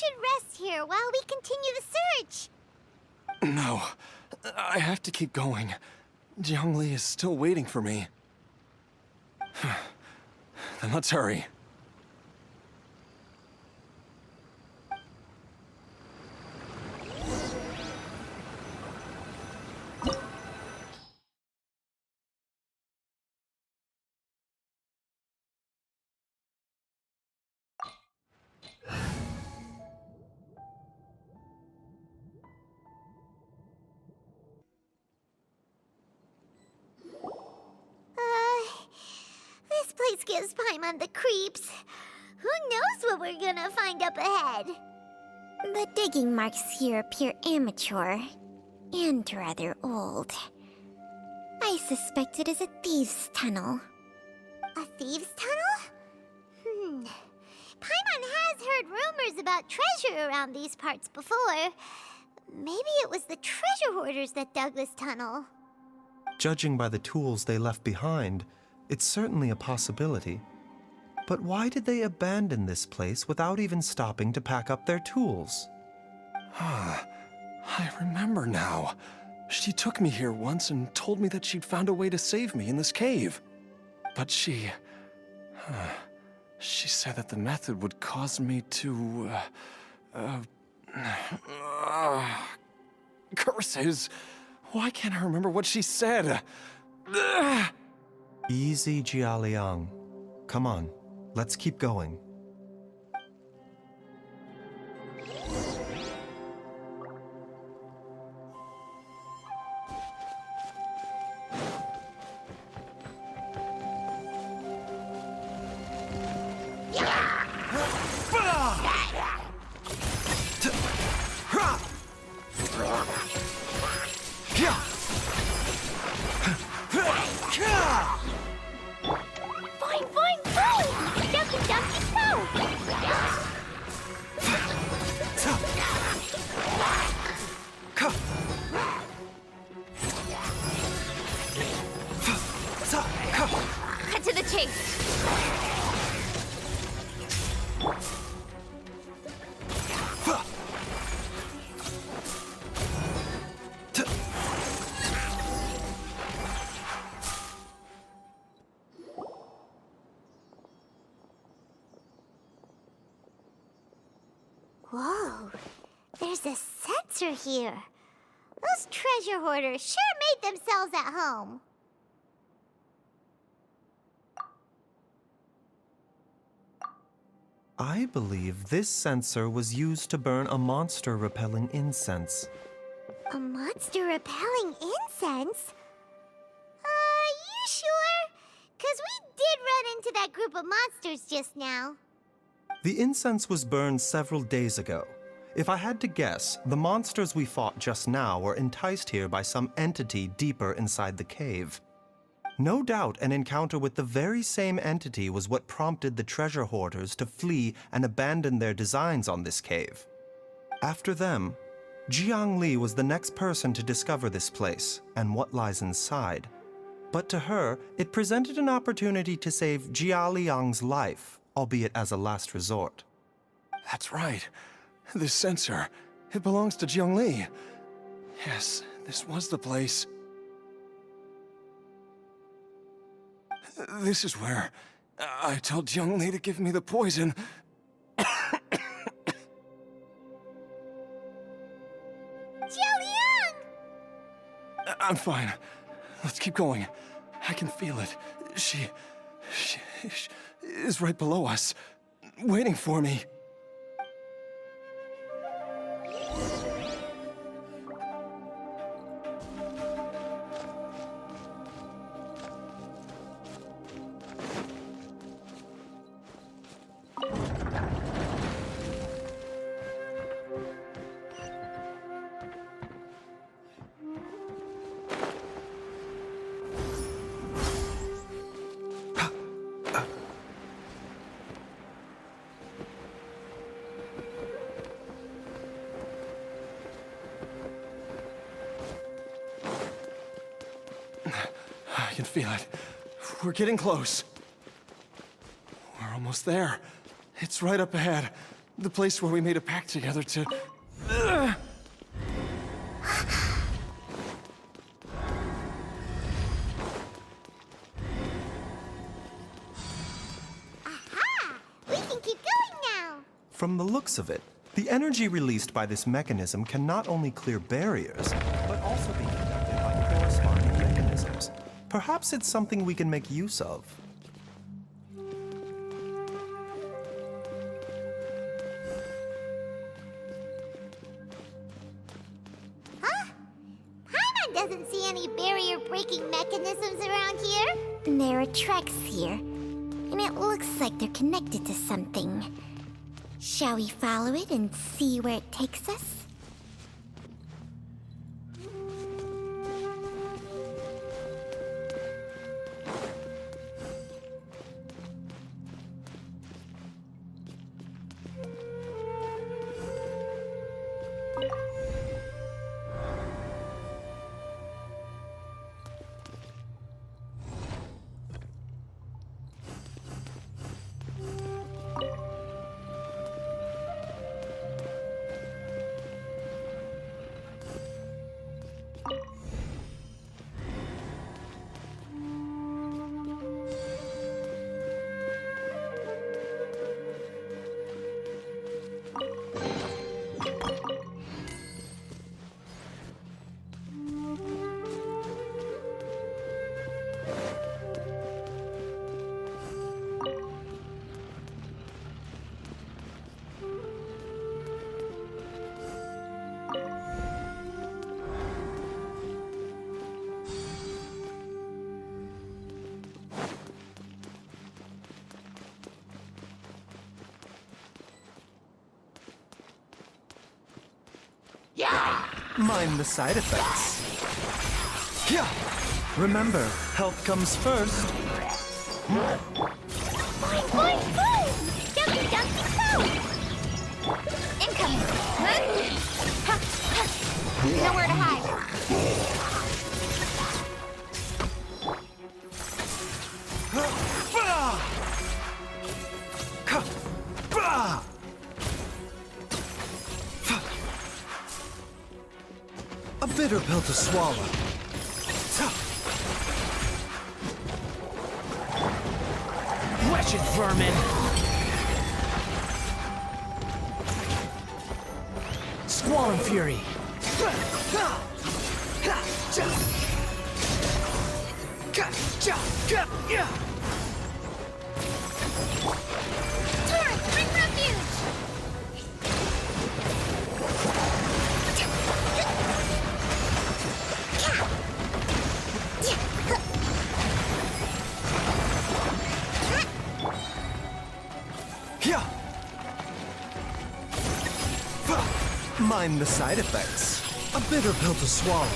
should rest here while we continue the search. No, I have to keep going. Jiangli is still waiting for me. Then let's hurry. This place gives Paimon the creeps. Who knows what we're gonna find up ahead? The digging marks here appear amateur and rather old. I suspect it is a thieves' tunnel. A thieves' tunnel? Paimon has heard rumors about treasure around these parts before. Maybe it was the treasure hoarders that dug this tunnel. Judging by the tools they left behind, it's certainly a possibility. But why did they abandon this place without even stopping to pack up their tools? I remember now. She took me here once and told me that she'd found a way to save me in this cave. But she said that the method would cause me to, curses! Why can't I remember what she said? Easy, Jialiang. Come on, let's keep going. Cut to the chase. Whoa, there's a sensor here. Those treasure hoarders sure made themselves at home. I believe this sensor was used to burn a monster-repelling incense. A monster repelling incense? You sure? 'Cause we did run into that group of monsters just now. The incense was burned several days ago. If I had to guess, the monsters we fought just now were enticed here by some entity deeper inside the cave. No doubt an encounter with the very same entity was what prompted the treasure hoarders to flee and abandon their designs on this cave. After them, Jiangli was the next person to discover this place and what lies inside. But to her, it presented an opportunity to save Jia Liang's life, albeit as a last resort. That's right. This sensor, it belongs to Jiangli. Yes, this was the place. This is where I told Jiangli to give me the poison. Jialiang! I'm fine. Let's keep going. I can feel it. She is right below us, waiting for me. I can feel it. We're getting close. We're almost there. It's right up ahead. The place where we made a pact together to... Aha! We can keep going now! From the looks of it, the energy released by this mechanism can not only clear barriers, but also be conducted by corresponding mechanisms. Perhaps it's something we can make use of. Huh? Paimon doesn't see any barrier-breaking mechanisms around here. There are tracks here, and it looks like they're connected to something. Shall we follow it and see where it takes us? Mind the side effects. Yeah. Remember, health comes first. Boing, boing! Jumpy, jumpy, go! Incoming! Huh? Ha, ha. Nowhere to hide. A bitter pill to swallow. Wretched vermin! Squall and fury! Torrent, bring refuge! Yeah. Mind the side effects. A bitter pill to swallow.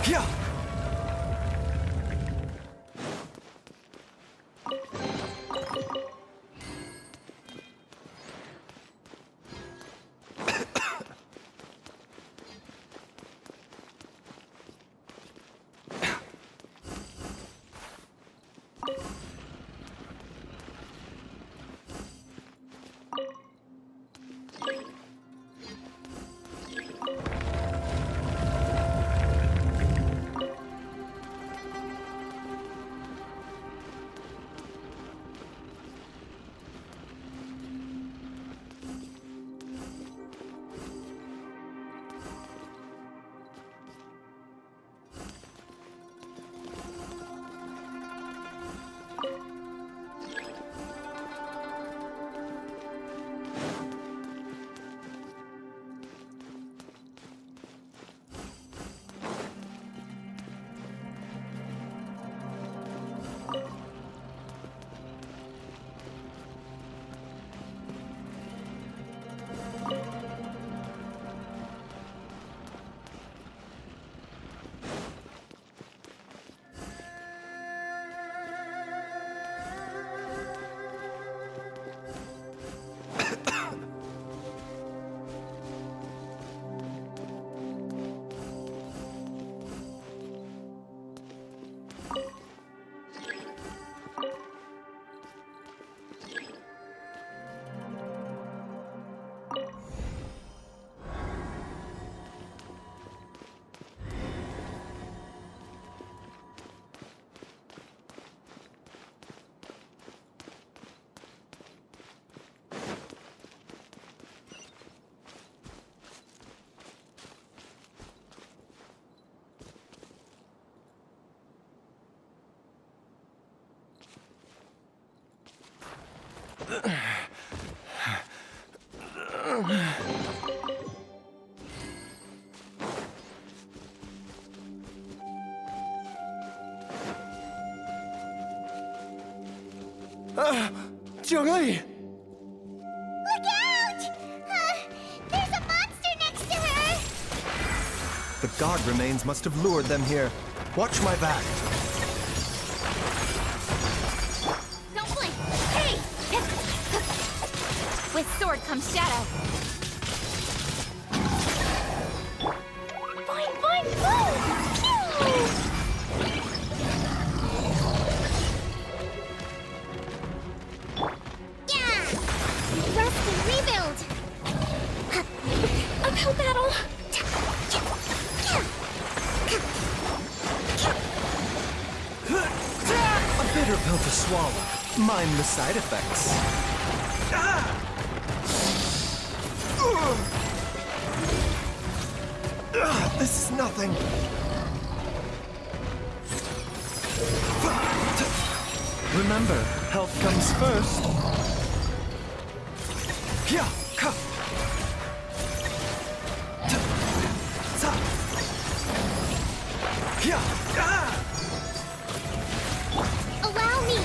Yeah. Jiangli! Look out! There's a monster next to her! The god remains must have lured them here. Watch my back. Don't blink! Hey! With sword comes shadow. Boing, boing, boom! Pew! Yeah! Rest and rebuild! Uphill battle! A bitter pill to swallow. Mind the side effects. This is nothing. Remember, health comes first. Here, come. Here. Allow me!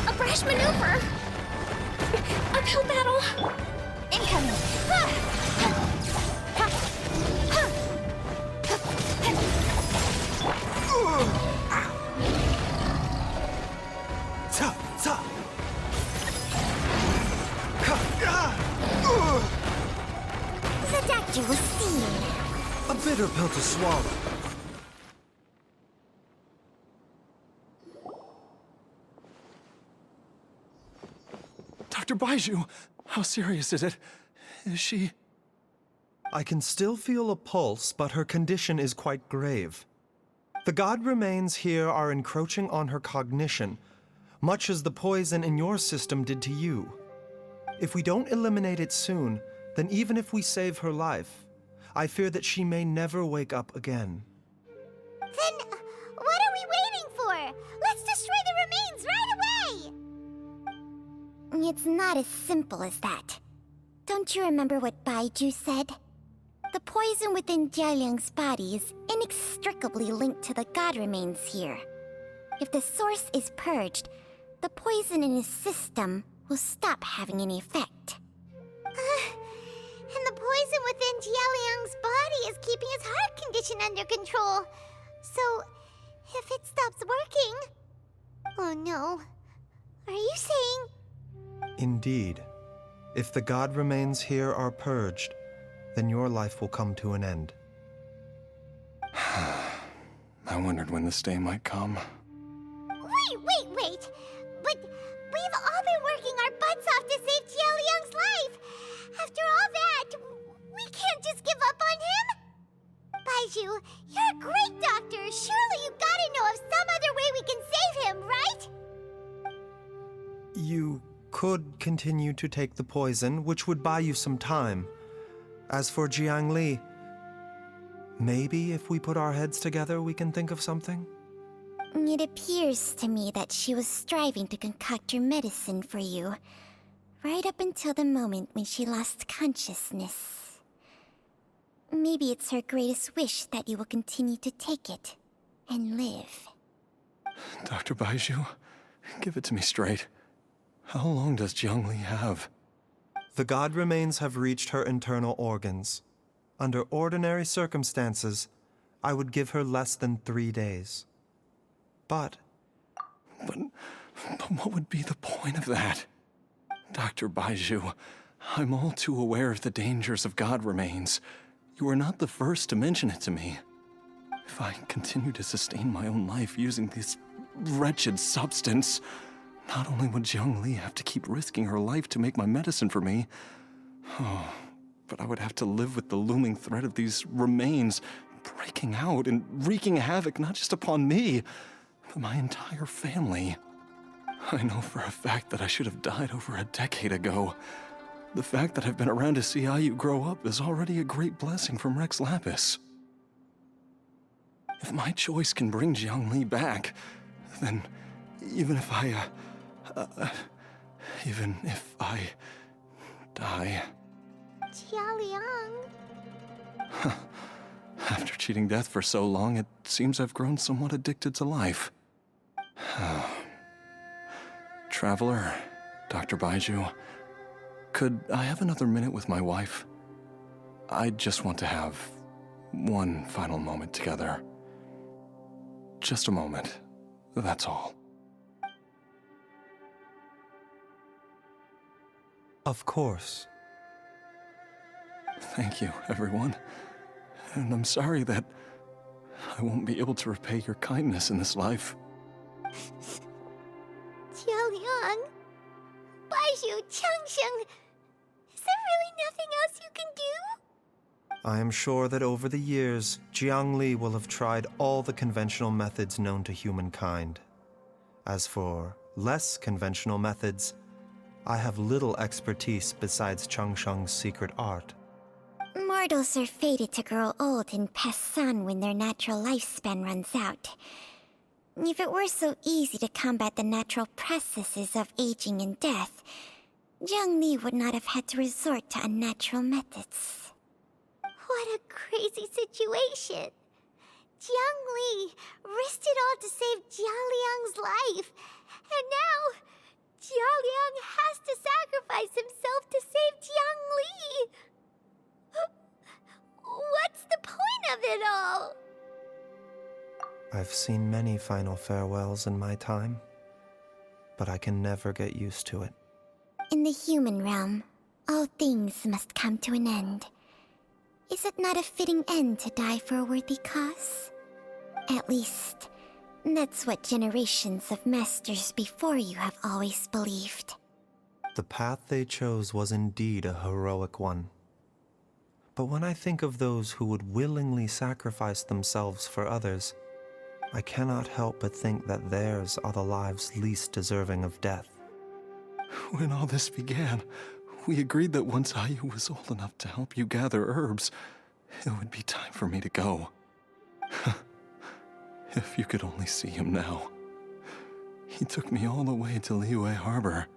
A brash maneuver! Uphill battle! Incoming! The doctor was seen. A bitter pill to swallow. Dr. Baiju, how serious is it? Is she... I can still feel a pulse, but her condition is quite grave. The god remains here are encroaching on her cognition, much as the poison in your system did to you. If we don't eliminate it soon, then even if we save her life, I fear that she may never wake up again. Then what are we waiting for? Let's destroy the remains right away! It's not as simple as that. Don't you remember what Baiju said? The poison within Jialiang's body is inextricably linked to the god remains here. If the source is purged, the poison in his system will stop having any effect. And the poison within Jialiang's body is keeping his heart condition under control. So, if it stops working... Oh no. Are you saying... Indeed. If the god remains here are purged, then your life will come to an end. I wondered when this day might come. Wait! But we've all been working our butts off to save Jialiang's life! After all that, we can't just give up on him! Baiju, you're a great doctor! Surely you gotta know of some other way we can save him, right? You could continue to take the poison, which would buy you some time. As for Jiangli, maybe if we put our heads together, we can think of something? It appears to me that she was striving to concoct your medicine for you, right up until the moment when she lost consciousness. Maybe it's her greatest wish that you will continue to take it and live. Dr. Baiju, give it to me straight. How long does Jiangli have? The god remains have reached her internal organs. Under ordinary circumstances, I would give her less than 3 days. But what would be the point of that? Dr. Baiju, I'm all too aware of the dangers of god remains. You are not the first to mention it to me. If I continue to sustain my own life using this wretched substance, not only would Jiangli have to keep risking her life to make my medicine for me, but I would have to live with the looming threat of these remains breaking out and wreaking havoc not just upon me, but my entire family. I know for a fact that I should have died over a decade ago, The fact that I've been around to see how you grow up is already a great blessing from Rex Lapis. If my choice can bring Jiangli back, then even if I die... Jialiang. After cheating death for so long, it seems I've grown somewhat addicted to life. Traveler, Dr. Baiju, could I have another minute with my wife? I just want to have one final moment together. Just a moment, that's all. Of course. Thank you, everyone. And I'm sorry that I won't be able to repay your kindness in this life. Jialiang. Baiju, Changsheng. Is there really nothing else you can do? I am sure that over the years, Jiangli will have tried all the conventional methods known to humankind. As for less conventional methods, I have little expertise besides Changsheng's secret art. Mortals are fated to grow old and pass on when their natural lifespan runs out. If it were so easy to combat the natural processes of aging and death, Jiangli would not have had to resort to unnatural methods. What a crazy situation! Jiangli risked it all to save Jialiang's life, and now Jialiang has to sacrifice himself to save Jiangli! What's the point of it all? I've seen many final farewells in my time, but I can never get used to it. In the human realm, all things must come to an end. Is it not a fitting end to die for a worthy cause? At least, that's what generations of masters before you have always believed. The path they chose was indeed a heroic one. But when I think of those who would willingly sacrifice themselves for others, I cannot help but think that theirs are the lives least deserving of death. When all this began, we agreed that once Ayu was old enough to help you gather herbs, it would be time for me to go. If you could only see him now. He took me all the way to Liyue Harbor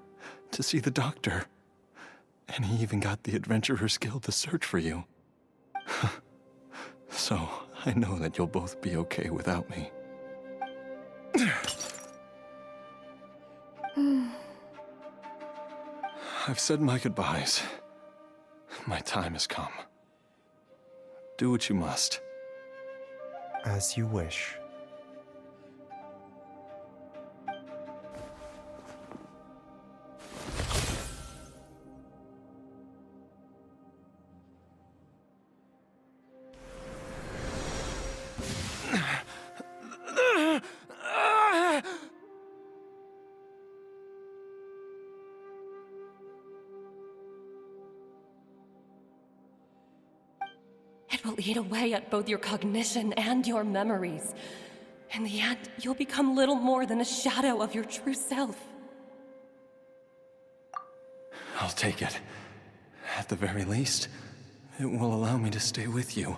to see the doctor. And he even got the Adventurers Guild to search for you. So, I know that you'll both be okay without me. I've said my goodbyes. My time has come. Do what you must. As you wish. It will eat away at both your cognition and your memories. In the end, you'll become little more than a shadow of your true self. I'll take it. At the very least, it will allow me to stay with you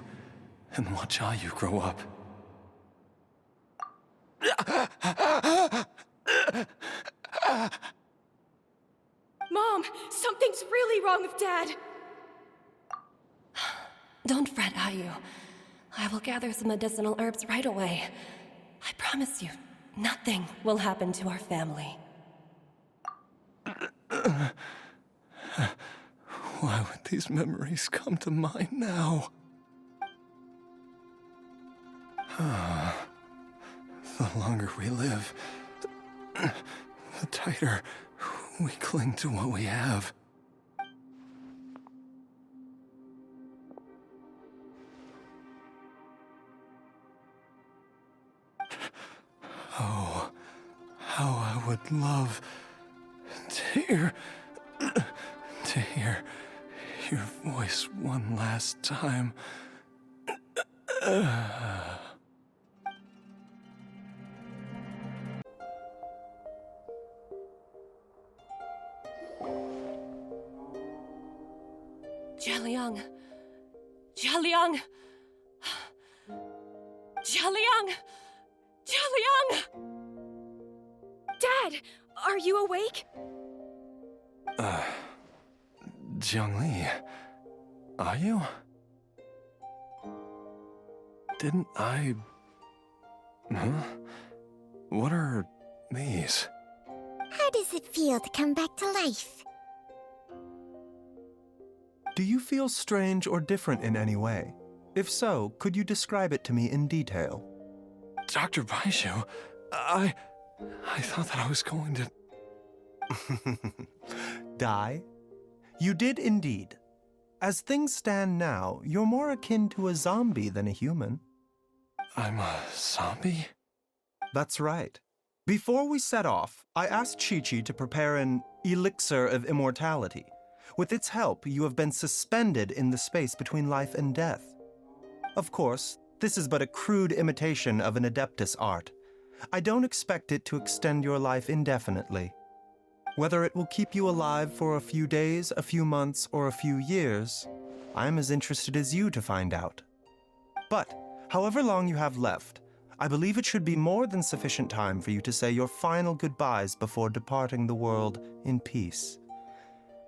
and watch Ayu grow up. Mom, something's really wrong with Dad! Don't fret, Ayu. I will gather some medicinal herbs right away. I promise you, nothing will happen to our family. Why would these memories come to mind now? The longer we live, the tighter we cling to what we have. Oh, how I would love to hear your voice one last time. Jialiang. Jialiang! Jialiang! Jialiang! Dad, are you awake? Jiangli, are you? Didn't I... Huh? What are these? How does it feel to come back to life? Do you feel strange or different in any way? If so, could you describe it to me in detail? Dr. Baizhu, I thought that I was going to... Die? You did indeed. As things stand now, you're more akin to a zombie than a human. I'm a zombie? That's right. Before we set off, I asked Chi-Chi to prepare an elixir of immortality. With its help, you have been suspended in the space between life and death. Of course, this is but a crude imitation of an Adeptus art. I don't expect it to extend your life indefinitely. Whether it will keep you alive for a few days, a few months, or a few years, I'm as interested as you to find out. But, however long you have left, I believe it should be more than sufficient time for you to say your final goodbyes before departing the world in peace.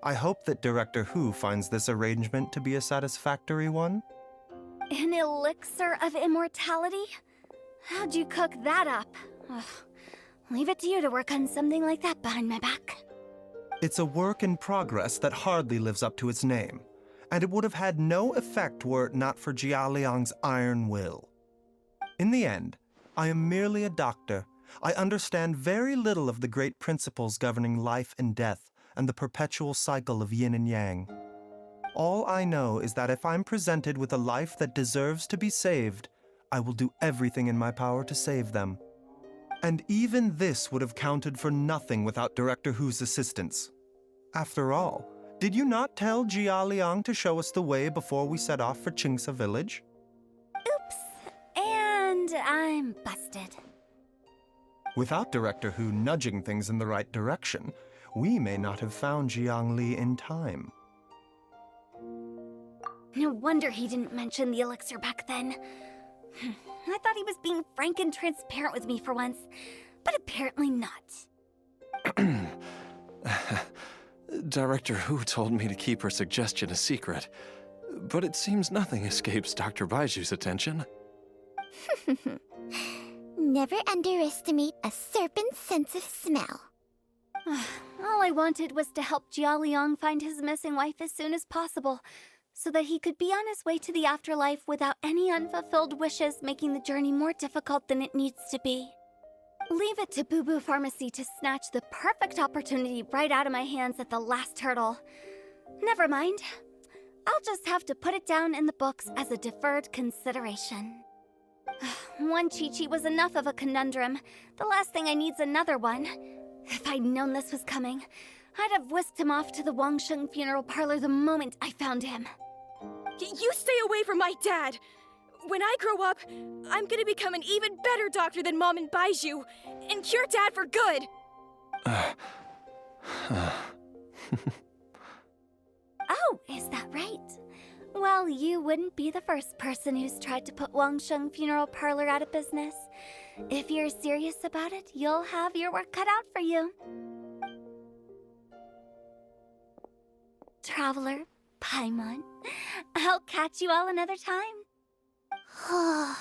I hope that Director Hu finds this arrangement to be a satisfactory one. An elixir of immortality? How'd you cook that up? Ugh. Leave it to you to work on something like that behind my back. It's a work in progress that hardly lives up to its name, and it would have had no effect were it not for Jialiang's iron will. In the end, I am merely a doctor. I understand very little of the great principles governing life and death and the perpetual cycle of yin and yang. All I know is that if I'm presented with a life that deserves to be saved, I will do everything in my power to save them. And even this would have counted for nothing without Director Hu's assistance. After all, did you not tell Jialiang to show us the way before we set off for Qingce village? Oops. And I'm busted. Without Director Hu nudging things in the right direction, we may not have found Jiangli in time. No wonder he didn't mention the elixir back then. I thought he was being frank and transparent with me for once, but apparently not. Director Hu told me to keep her suggestion a secret, but it seems nothing escapes Dr. Baiju's attention. Never underestimate a serpent's sense of smell. All I wanted was to help Jialiang find his missing wife as soon as possible, so that he could be on his way to the afterlife without any unfulfilled wishes making the journey more difficult than it needs to be. Leave it to Boo Boo Pharmacy to snatch the perfect opportunity right out of my hands at the last hurdle. Never mind. I'll just have to put it down in the books as a deferred consideration. One Chi-Chi was enough of a conundrum. The last thing I need's another one. If I'd known this was coming, I'd have whisked him off to the Wangsheng funeral parlor the moment I found him. You stay away from my dad! When I grow up, I'm gonna become an even better doctor than Mom and Baizhu, and cure Dad for good! Oh, is that right? Well, you wouldn't be the first person who's tried to put Wangsheng funeral parlor out of business. If you're serious about it, you'll have your work cut out for you. Traveler, Paimon, I'll catch you all another time. Oh,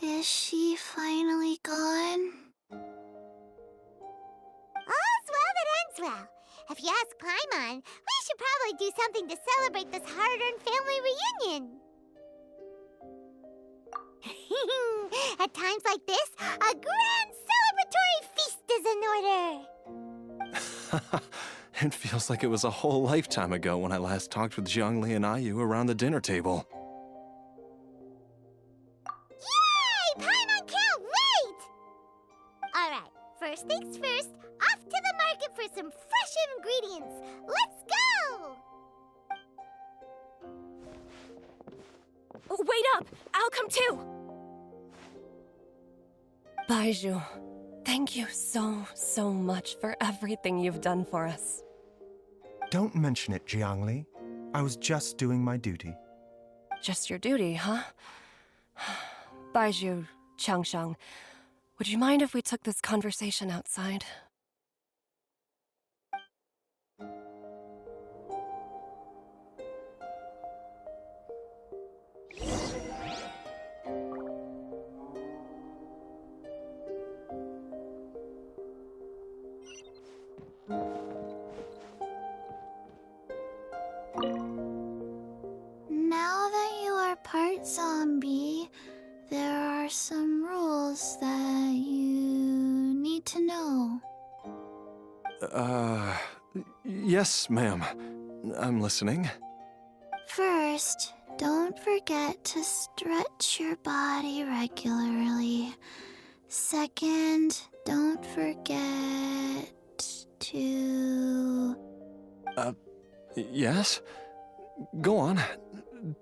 is she finally gone? All's well that ends well. If you ask Paimon, we should probably do something to celebrate this hard-earned family reunion. At times like this, a grand celebratory feast is in order. It feels like it was a whole lifetime ago when I last talked with Zhongli and Ayu around the dinner table. Yay! Paimon can't wait! Alright, first things first, off to the market for some fresh ingredients. Let's go! Wait up! I'll come too! Baizhu, thank you so much for everything you've done for us. Don't mention it, Jiangli. I was just doing my duty. Just your duty, huh? Baizhu, Changsheng, would you mind if we took this conversation outside? Now that you are part zombie, there are some rules that you need to know. Yes, ma'am. I'm listening. First, don't forget to stretch your body regularly. Second, don't forget to... Yes? Go on.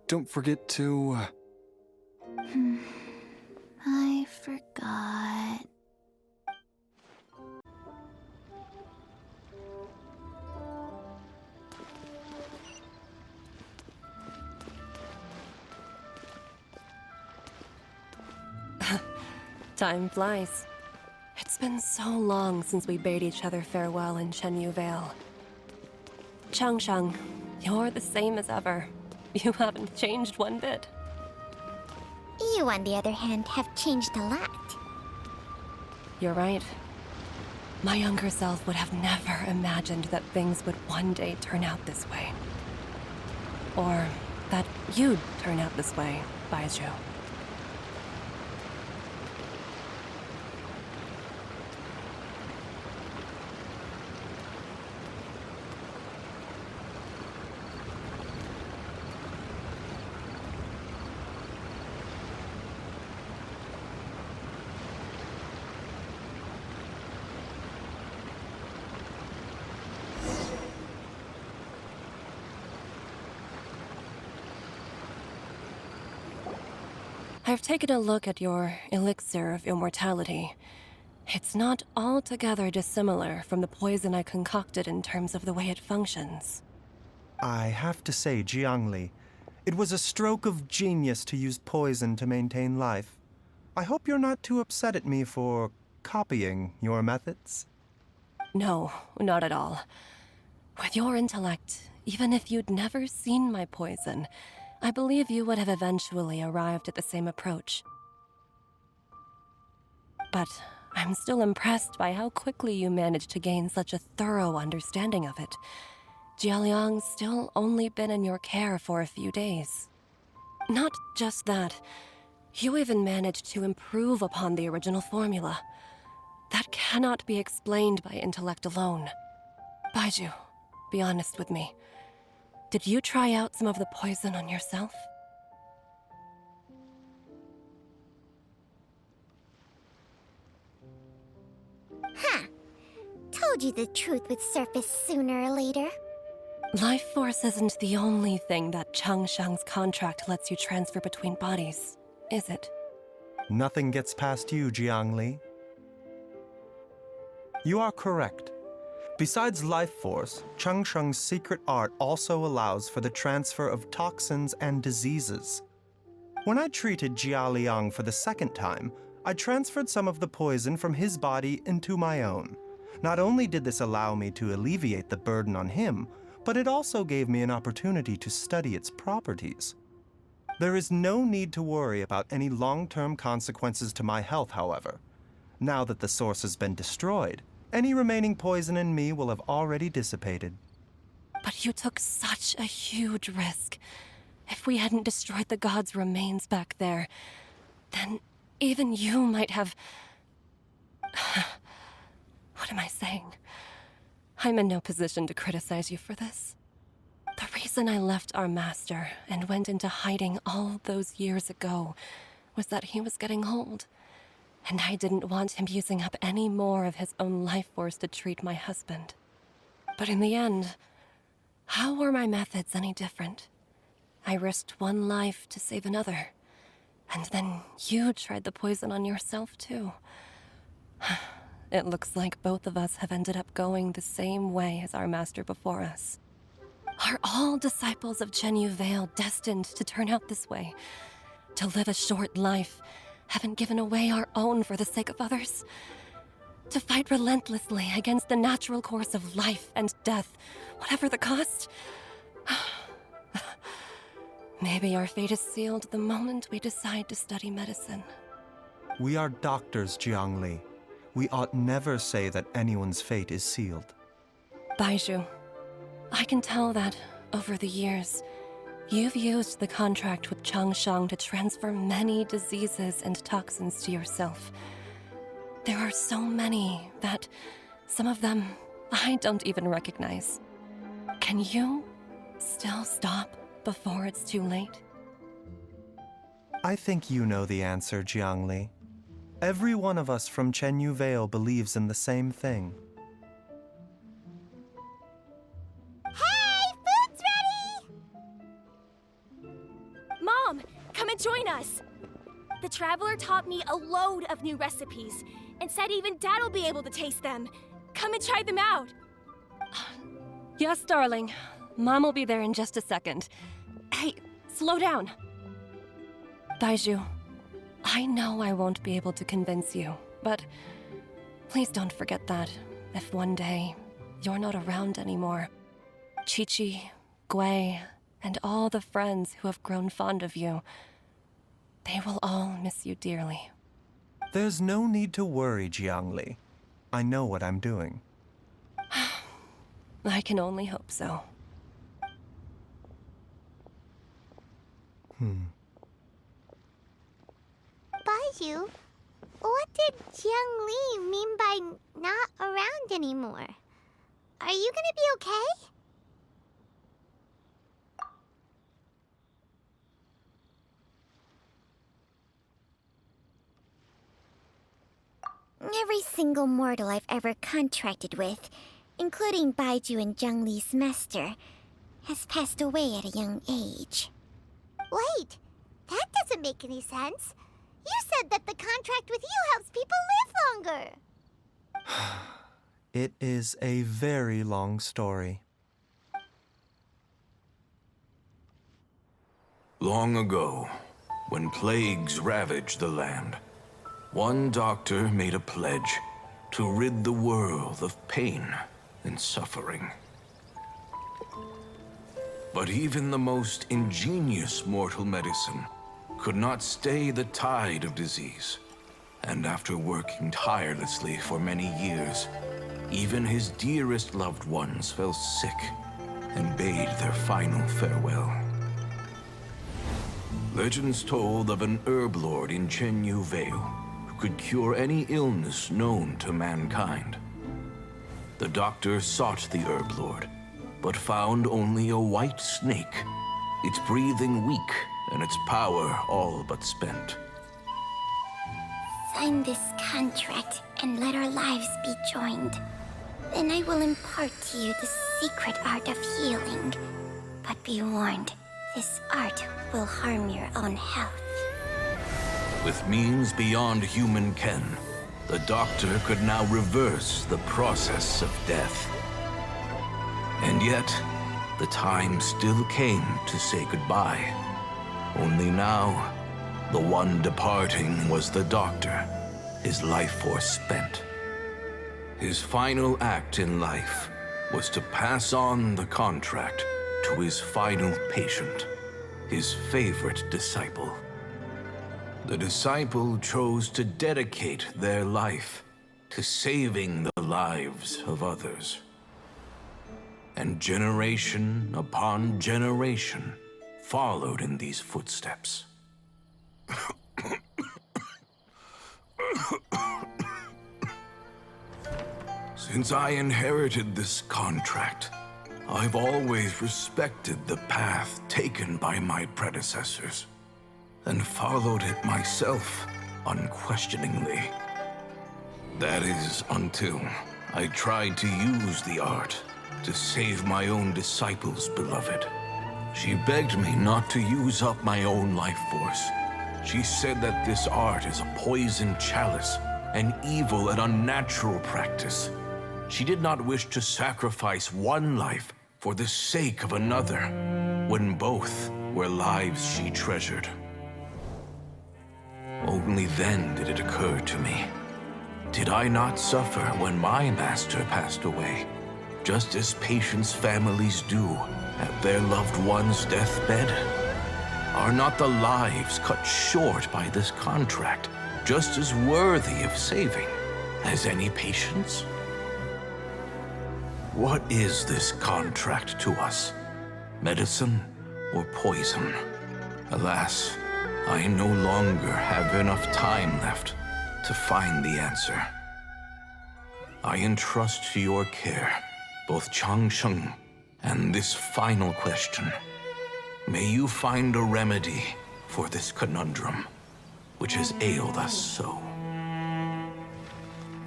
Don't forget to... I forgot. Time flies. It's been so long since we bade each other farewell in Chenyu Vale. Changsheng, you're the same as ever. You haven't changed one bit. You, on the other hand, have changed a lot. You're right. My younger self would have never imagined that things would one day turn out this way. Or that you'd turn out this way, Baizhu. I've taken a look at your elixir of immortality. It's not altogether dissimilar from the poison I concocted in terms of the way it functions. I have to say, Jiangli, it was a stroke of genius to use poison to maintain life. I hope you're not too upset at me for copying your methods. No, not at all. With your intellect, even if you'd never seen my poison, I believe you would have eventually arrived at the same approach. But I'm still impressed by how quickly you managed to gain such a thorough understanding of it. Jialiang's still only been in your care for a few days. Not just that, you even managed to improve upon the original formula. That cannot be explained by intellect alone. Baizhu, be honest with me. Did you try out some of the poison on yourself? Told you the truth would surface sooner or later. Life force isn't the only thing that Changsheng's contract lets you transfer between bodies, is it? Nothing gets past you, Jiangli. You are correct. Besides life force, Changsheng's secret art also allows for the transfer of toxins and diseases. When I treated Jia Liang for the second time, I transferred some of the poison from his body into my own. Not only did this allow me to alleviate the burden on him, but it also gave me an opportunity to study its properties. There is no need to worry about any long-term consequences to my health, however. Now that the source has been destroyed, any remaining poison in me will have already dissipated. But you took such a huge risk. If we hadn't destroyed the god's remains back there, then even you might have... What am I saying? I'm in no position to criticize you for this. The reason I left our master and went into hiding all those years ago was that he was getting old. And I didn't want him using up any more of his own life force to treat my husband. But in the end, how were my methods any different? I risked one life to save another. And then you tried the poison on yourself, too. It looks like both of us have ended up going the same way as our master before us. Are all disciples of Genshin Vale destined to turn out this way? To live a short life, having given away our own for the sake of others? To fight relentlessly against the natural course of life and death, whatever the cost? Maybe our fate is sealed the moment we decide to study medicine. We are doctors, Jiangli. We ought never say that anyone's fate is sealed. Baizhu, I can tell that, over the years, you've used the contract with Changshang to transfer many diseases and toxins to yourself. There are so many that some of them I don't even recognize. Can you still stop before it's too late? I think you know the answer, Jiangli. Every one of us from Chenyu Vale believes in the same thing. Hey, food's ready! Mom, come and join us! The Traveler taught me a load of new recipes, and said even Dad'll be able to taste them. Come and try them out! Yes, darling. Mom will be there in just a second. Hey, slow down. Baizhu, I know I won't be able to convince you, but please don't forget that if one day you're not around anymore, Chi-Chi, Gui, and all the friends who have grown fond of you, they will all miss you dearly. There's no need to worry, Jiangli. I know what I'm doing. I can only hope so. Baizhu, what did Jiangli mean by not around anymore? Are you gonna be okay? Every single mortal I've ever contracted with, including Baizhu and Zhengli's master, has passed away at a young age. Wait, that doesn't make any sense. You said that the contract with you helps people live longer. It is a very long story. Long ago, when plagues ravaged the land, one doctor made a pledge to rid the world of pain and suffering. But even the most ingenious mortal medicine could not stay the tide of disease. And after working tirelessly for many years, even his dearest loved ones fell sick and bade their final farewell. Legends told of an herb lord in Chenyu Vale who could cure any illness known to mankind. The doctor sought the herb lord, but found only a white snake, its breathing weak and its power all but spent. Sign this contract and let our lives be joined. Then I will impart to you the secret art of healing. But be warned, this art will harm your own health. With means beyond human ken, the doctor could now reverse the process of death. And yet, the time still came to say goodbye. Only now, the one departing was the doctor, his life force spent. His final act in life was to pass on the contract to his final patient, his favorite disciple. The disciple chose to dedicate their life to saving the lives of others. And generation upon generation followed in these footsteps. Since I inherited this contract, I've always respected the path taken by my predecessors, and followed it myself unquestioningly. That is, until I tried to use the art to save my own disciple's beloved. She begged me not to use up my own life force. She said that this art is a poisoned chalice, an evil and unnatural practice. She did not wish to sacrifice one life for the sake of another, when both were lives she treasured. Only then did it occur to me. Did I not suffer when my master passed away, just as patients' families do at their loved one's deathbed? Are not the lives cut short by this contract just as worthy of saving as any patients? What is this contract to us? Medicine or poison? Alas, I no longer have enough time left to find the answer. I entrust to your care both Changsheng and this final question. May you find a remedy for this conundrum, which has ailed us so.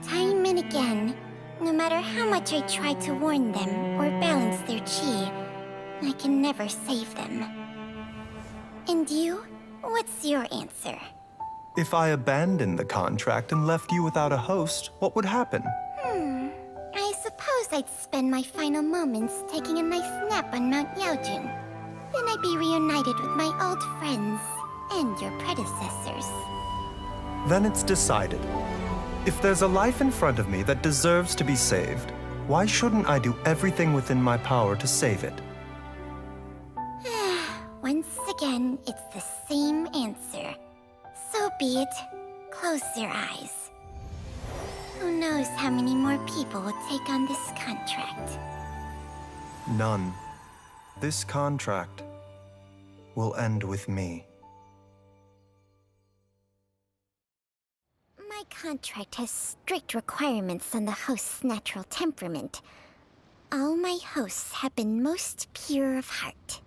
Time and again, no matter how much I try to warn them or balance their chi, I can never save them. And you? What's your answer? If I abandoned the contract and left you without a host, what would happen? I suppose I'd spend my final moments taking a nice nap on Mount Yaojun. Then I'd be reunited with my old friends and your predecessors. Then it's decided. If there's a life in front of me that deserves to be saved, why shouldn't I do everything within my power to save it? Once again, it's the same answer. So be it. Close your eyes. Who knows how many more people will take on this contract? None. This contract will end with me. My contract has strict requirements on the host's natural temperament. All my hosts have been most pure of heart.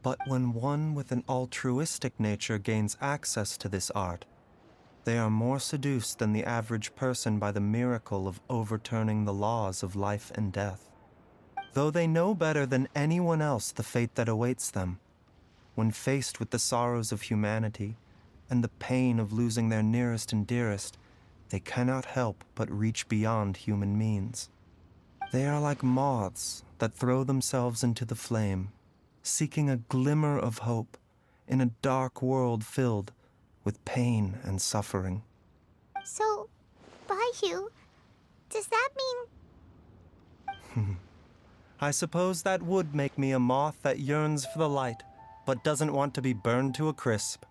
But when one with an altruistic nature gains access to this art, they are more seduced than the average person by the miracle of overturning the laws of life and death. Though they know better than anyone else the fate that awaits them, when faced with the sorrows of humanity and the pain of losing their nearest and dearest, they cannot help but reach beyond human means. They are like moths that throw themselves into the flame, seeking a glimmer of hope in a dark world filled with pain and suffering. So, Baiyu, does that mean... I suppose that would make me a moth that yearns for the light, but doesn't want to be burned to a crisp.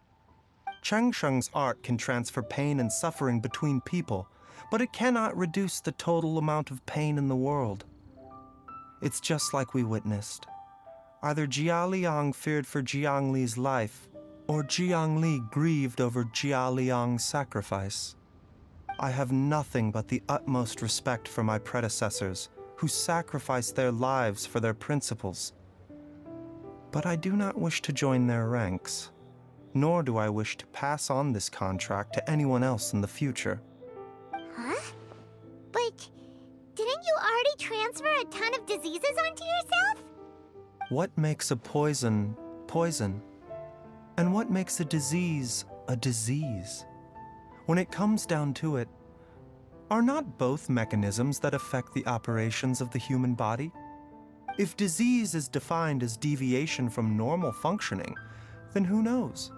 Changsheng's art can transfer pain and suffering between people, but it cannot reduce the total amount of pain in the world. It's just like we witnessed. Either Jia Liang feared for Jiang Li's life, or Jiang Li grieved over Jia Liang's sacrifice. I have nothing but the utmost respect for my predecessors, who sacrificed their lives for their principles. But I do not wish to join their ranks, nor do I wish to pass on this contract to anyone else in the future. Huh? But didn't you already transfer a ton of diseases onto yourself? What makes a poison poison? And what makes a disease a disease? When it comes down to it, are not both mechanisms that affect the operations of the human body? If disease is defined as deviation from normal functioning, then who knows?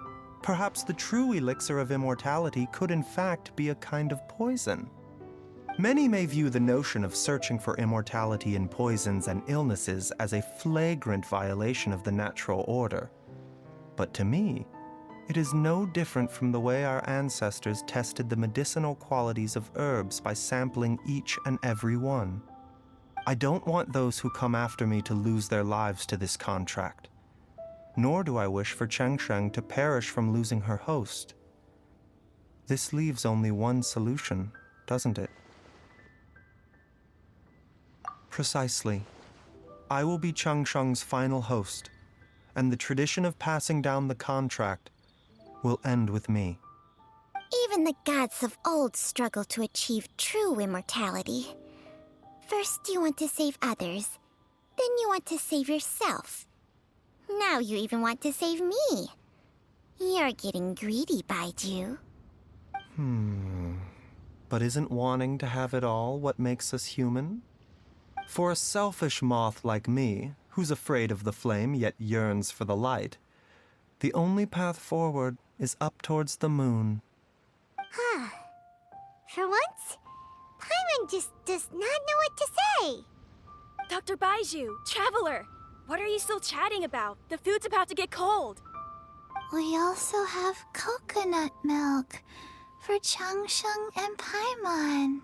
Perhaps the true elixir of immortality could in fact be a kind of poison. Many may view the notion of searching for immortality in poisons and illnesses as a flagrant violation of the natural order. But to me, it is no different from the way our ancestors tested the medicinal qualities of herbs by sampling each and every one. I don't want those who come after me to lose their lives to this contract. Nor do I wish for Changsheng to perish from losing her host. This leaves only one solution, doesn't it? Precisely. I will be Changsheng's final host, and the tradition of passing down the contract will end with me. Even the gods of old struggle to achieve true immortality. First you want to save others, then you want to save yourself. Now you even want to save me. You're getting greedy, Baiju. But isn't wanting to have it all what makes us human? For a selfish moth like me, who's afraid of the flame yet yearns for the light. The only path forward is up towards the moon. For once, Paimon just does not know what to say. Dr. Baiju, Traveler, what are you still chatting about? The food's about to get cold. We also have coconut milk for Changsheng and Paimon.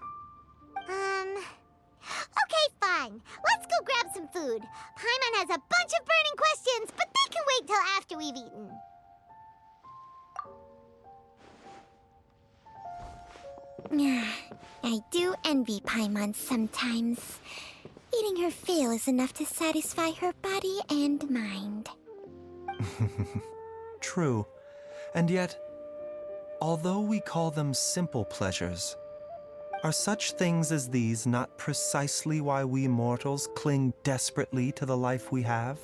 Okay, fine. Let's go grab some food. Paimon has a bunch of burning questions, but they can wait till after we've eaten. I do envy Paimon sometimes. Eating her fill is enough to satisfy her body and mind. True. And yet, although we call them simple pleasures, are such things as these not precisely why we mortals cling desperately to the life we have?